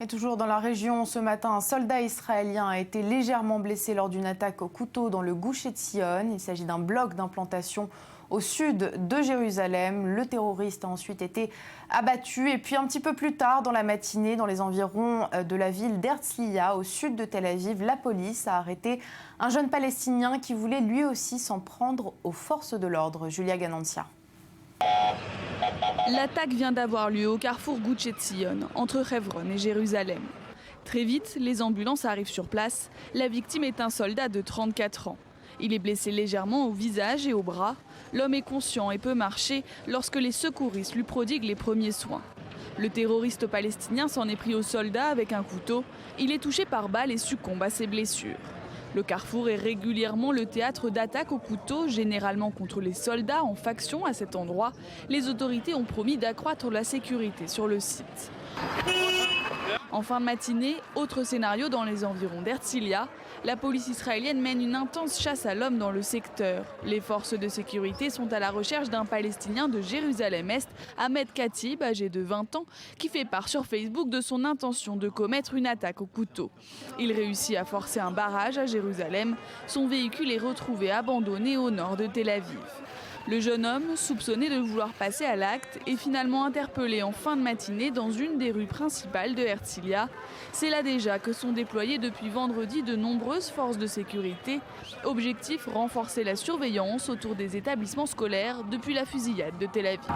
Et toujours dans la région, ce matin, un soldat israélien a été légèrement blessé lors d'une attaque au couteau dans le Gush Etzion. Il s'agit d'un bloc d'implantation au sud de Jérusalem. Le terroriste a ensuite été abattu. Et puis un petit peu plus tard dans la matinée, dans les environs de la ville d'Herzliya, au sud de Tel Aviv, la police a arrêté un jeune Palestinien qui voulait lui aussi s'en prendre aux forces de l'ordre. Julia Ganantia. L'attaque vient d'avoir lieu au carrefour Gush Etzion, entre Hebron et Jérusalem. Très vite, les ambulances arrivent sur place. La victime est un soldat de 34 ans. Il est blessé légèrement au visage et au bras. L'homme est conscient et peut marcher lorsque les secouristes lui prodiguent les premiers soins. Le terroriste palestinien s'en est pris au soldat avec un couteau. Il est touché par balle et succombe à ses blessures. Le carrefour est régulièrement le théâtre d'attaques au couteau, généralement contre les soldats en faction à cet endroit. Les autorités ont promis d'accroître la sécurité sur le site. En fin de matinée, autre scénario dans les environs d'Herzliya. La police israélienne mène une intense chasse à l'homme dans le secteur. Les forces de sécurité sont à la recherche d'un Palestinien de Jérusalem-Est, Ahmed Khatib, âgé de 20 ans, qui fait part sur Facebook de son intention de commettre une attaque au couteau. Il réussit à forcer un barrage à Jérusalem. Son véhicule est retrouvé abandonné au nord de Tel Aviv. Le jeune homme, soupçonné de vouloir passer à l'acte, est finalement interpellé en fin de matinée dans une des rues principales de Herzliya. C'est là déjà que sont déployées depuis vendredi de nombreuses forces de sécurité. Objectif, renforcer la surveillance autour des établissements scolaires depuis la fusillade de Tel Aviv.